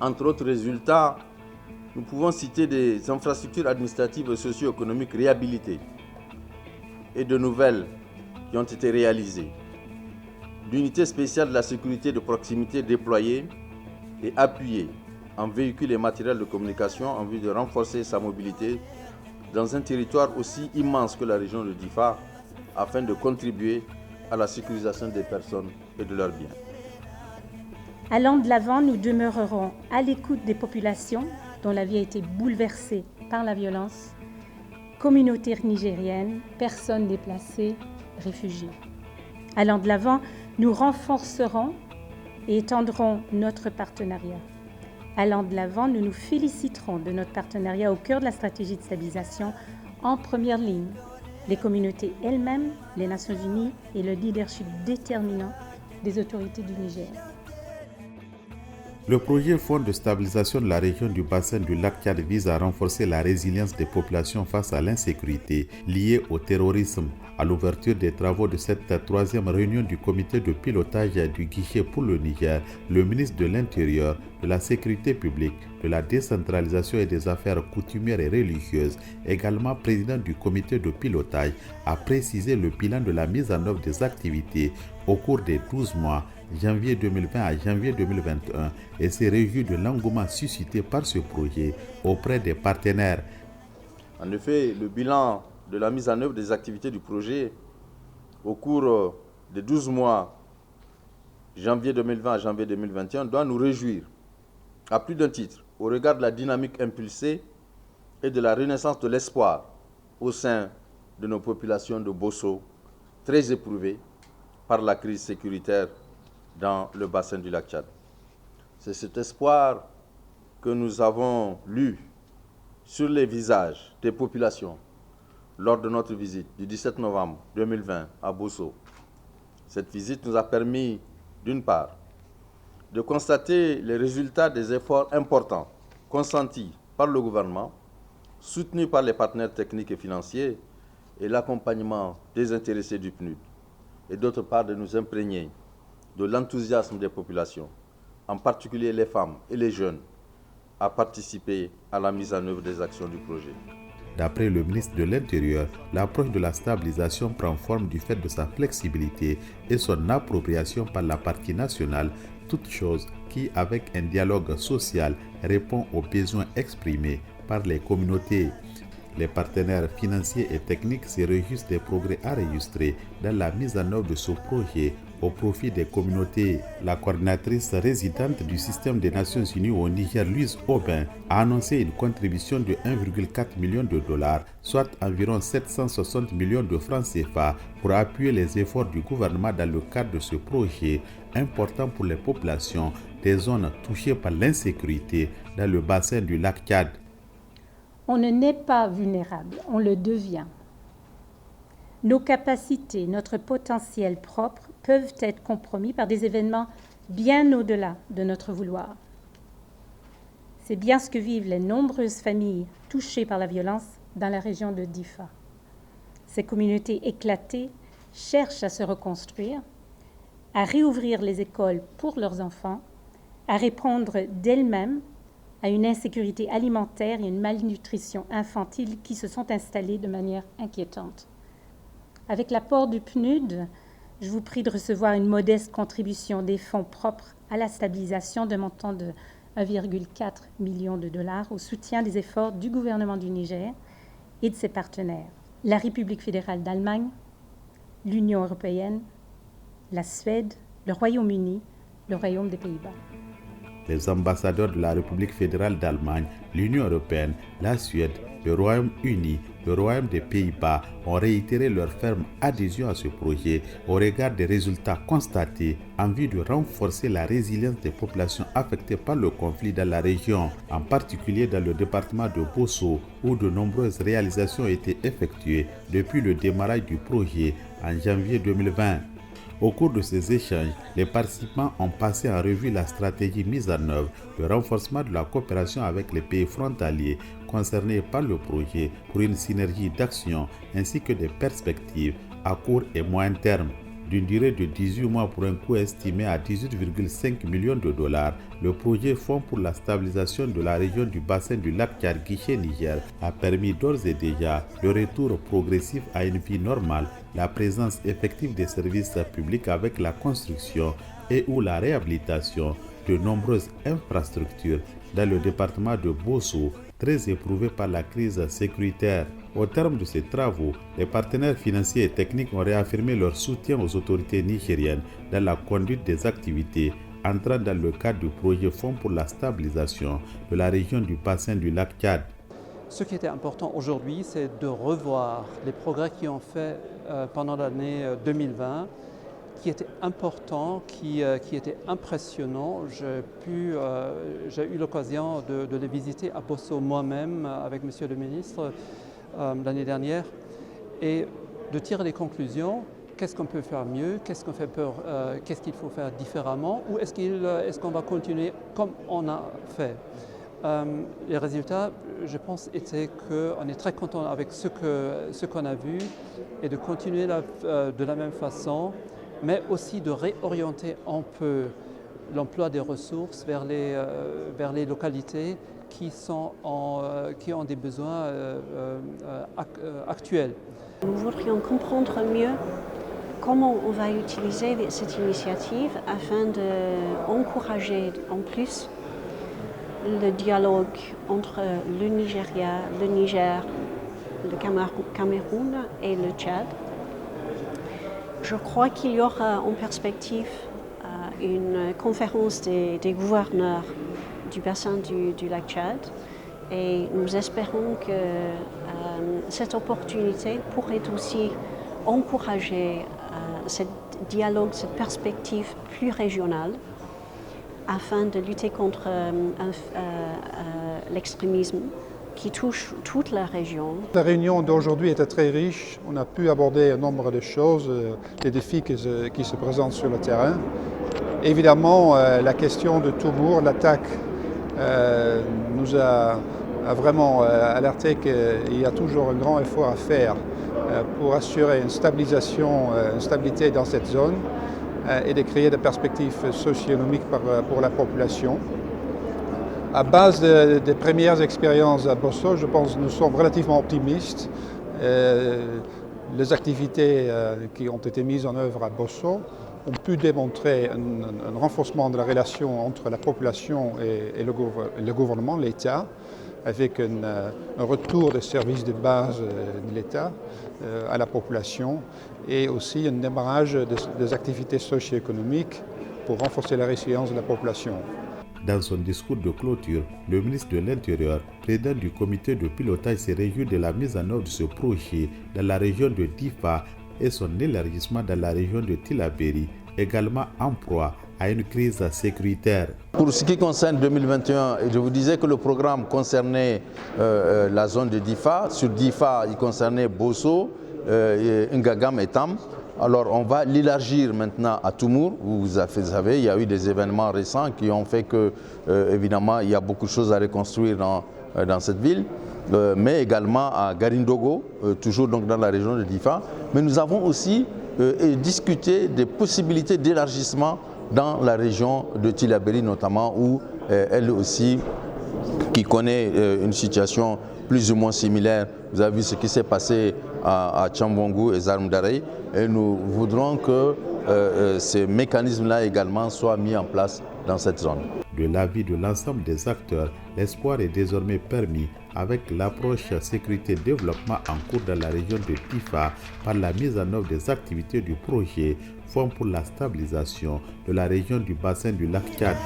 Entre autres résultats, nous pouvons citer des infrastructures administratives et socio-économiques réhabilitées et de nouvelles qui ont été réalisées, d'unités spéciales de la sécurité de proximité déployées et appuyées en véhicules et matériels de communication en vue de renforcer sa mobilité dans un territoire aussi immense que la région de Difa afin de contribuer à la sécurisation des personnes et de leurs biens. Allant de l'avant, nous demeurerons à l'écoute des populations dont la vie a été bouleversée par la violence, communautés nigériennes, personnes déplacées, réfugiés. Allant de l'avant, nous renforcerons et étendrons notre partenariat. Allant de l'avant, nous nous féliciterons de notre partenariat au cœur de la stratégie de stabilisation en première ligne. Les communautés elles-mêmes, les Nations Unies et le leadership déterminant des autorités du Niger. Le projet Fonds de stabilisation de la région du bassin du lac Tchad vise à renforcer la résilience des populations face à l'insécurité liée au terrorisme. À l'ouverture des travaux de cette troisième réunion du comité de pilotage du guichet pour le Niger, le ministre de l'Intérieur, de la Sécurité publique, de la décentralisation et des affaires coutumières et religieuses, également président du comité de pilotage, a précisé le bilan de la mise en œuvre des activités au cours des 12 mois janvier 2020 à janvier 2021 et s'est réjoui de l'engouement suscité par ce projet auprès des partenaires. En effet, le bilan de la mise en œuvre des activités du projet au cours des 12 mois janvier 2020 à janvier 2021 doit nous réjouir à plus d'un titre au regard de la dynamique impulsée et de la renaissance de l'espoir au sein de nos populations de Bosso, très éprouvées par la crise sécuritaire dans le bassin du lac Tchad. C'est cet espoir que nous avons lu sur les visages des populations lors de notre visite du 17 novembre 2020 à Bosso. Cette visite nous a permis, d'une part, de constater les résultats des efforts importants consentis par le gouvernement, soutenus par les partenaires techniques et financiers et l'accompagnement des intéressés du PNUD, et d'autre part de nous imprégner de l'enthousiasme des populations, en particulier les femmes et les jeunes, à participer à la mise en œuvre des actions du projet. D'après le ministre de l'Intérieur, l'approche de la stabilisation prend forme du fait de sa flexibilité et son appropriation par la partie nationale, toute chose qui, avec un dialogue social, répond aux besoins exprimés par les communautés. Les partenaires financiers et techniques se réjouissent des progrès enregistrés dans la mise en œuvre de ce projet au profit des communautés. La coordinatrice résidente du système des Nations Unies au Niger, Louise Aubin, a annoncé une contribution de 1,4 million de dollars, soit environ 760 millions de francs CFA, pour appuyer les efforts du gouvernement dans le cadre de ce projet important pour les populations des zones touchées par l'insécurité dans le bassin du lac Tchad. On ne naît pas vulnérable, on le devient. Nos capacités, notre potentiel propre peuvent être compromis par des événements bien au-delà de notre vouloir. C'est bien ce que vivent les nombreuses familles touchées par la violence dans la région de Difa. Ces communautés éclatées cherchent à se reconstruire, à réouvrir les écoles pour leurs enfants, à répondre d'elles-mêmes à une insécurité alimentaire et une malnutrition infantile qui se sont installées de manière inquiétante. Avec l'apport du PNUD, je vous prie de recevoir une modeste contribution des fonds propres à la stabilisation d'un montant de 1,4 million de dollars au soutien des efforts du gouvernement du Niger et de ses partenaires, la République fédérale d'Allemagne, l'Union européenne, la Suède, le Royaume-Uni, le Royaume des Pays-Bas. Les ambassadeurs de la République fédérale d'Allemagne, l'Union européenne, la Suède, le Royaume-Uni, le Royaume des Pays-Bas ont réitéré leur ferme adhésion à ce projet au regard des résultats constatés en vue de renforcer la résilience des populations affectées par le conflit dans la région, en particulier dans le département de Bosso, où de nombreuses réalisations ont été effectuées depuis le démarrage du projet en janvier 2020. Au cours de ces échanges, les participants ont passé en revue la stratégie mise en œuvre, le renforcement de la coopération avec les pays frontaliers concernés par le projet pour une synergie d'action ainsi que des perspectives à court et moyen terme. d'une durée de 18 mois pour un coût estimé à 18,5 millions de dollars, le projet Fonds pour la stabilisation de la région du bassin du lac Tchad guichet Niger a permis d'ores et déjà le retour progressif à une vie normale, la présence effective des services publics avec la construction et ou la réhabilitation de nombreuses infrastructures dans le département de Bosso, très éprouvé par la crise sécuritaire. Au terme de ces travaux, les partenaires financiers et techniques ont réaffirmé leur soutien aux autorités nigériennes dans la conduite des activités entrant dans le cadre du projet Fonds pour la stabilisation de la région du bassin du lac Tchad. Ce qui était important aujourd'hui, c'est de revoir les progrès qui ont fait pendant l'année 2020, qui étaient importants, qui étaient impressionnants. J'ai eu l'occasion de les visiter à Bosso moi-même avec Monsieur le ministre l'année dernière et de tirer les conclusions. Qu'est-ce qu'on peut faire mieux? Qu'est-ce qu'on fait peur? Qu'est-ce qu'il faut faire différemment? Ou est-ce qu'on va continuer comme on a fait? Les résultats, je pense, étaient qu'on est très content avec ce qu'on a vu et de continuer de la même façon, mais aussi de réorienter un peu l'emploi des ressources vers les localités qui ont des besoins actuels. Nous voudrions comprendre mieux comment on va utiliser cette initiative afin d'encourager en plus le dialogue entre le Nigeria, le Niger, le Cameroun et le Tchad. Je crois qu'il y aura en perspective une conférence des gouverneurs du bassin du lac Tchad et nous espérons que cette opportunité pourrait aussi encourager ce dialogue, cette perspective plus régionale afin de lutter contre l'extrémisme qui touche toute la région. La réunion d'aujourd'hui était très riche. On a pu aborder un nombre de choses, les défis qui se présentent sur le terrain. Évidemment, la question de Toumour, l'attaque, nous a vraiment alerté qu'il y a toujours un grand effort à faire pour assurer une stabilité dans cette zone et de créer des perspectives socio-économiques pour la population. À base des premières expériences à Bosso, je pense que nous sommes relativement optimistes. Les activités qui ont été mises en œuvre à Bosso ont pu démontrer un renforcement de la relation entre la population et le gouvernement, l'État, avec un retour des services de base de l'État à la population et aussi un démarrage des activités socio-économiques pour renforcer la résilience de la population. Dans son discours de clôture, le ministre de l'Intérieur, président du comité de pilotage, s'est réjoui de la mise en œuvre de ce projet dans la région de Difa et son élargissement dans la région de Tillabéri, également en proie à une crise sécuritaire. Pour ce qui concerne 2021, je vous disais que le programme concernait la zone de Difa. Sur Difa, il concernait Bosso, Ngagam et Tam. Alors on va l'élargir maintenant à Toumour. Vous savez, il y a eu des événements récents qui ont fait que, évidemment, il y a beaucoup de choses à reconstruire dans cette ville. Mais également à Garindogo, toujours donc dans la région de Difa. Mais nous avons aussi discuté des possibilités d'élargissement dans la région de Tillabéri notamment, où elle aussi, qui connaît une situation plus ou moins similaire. Vous avez vu ce qui s'est passé à Tchambongo et Zarmdarei, et nous voudrons que ces mécanismes-là également soient mis en place dans cette zone. De l'avis de l'ensemble des acteurs, l'espoir est désormais permis avec l'approche sécurité-développement en cours dans la région de Difa par la mise en œuvre des activités du projet Fonds pour la stabilisation de la région du bassin du lac Tchad.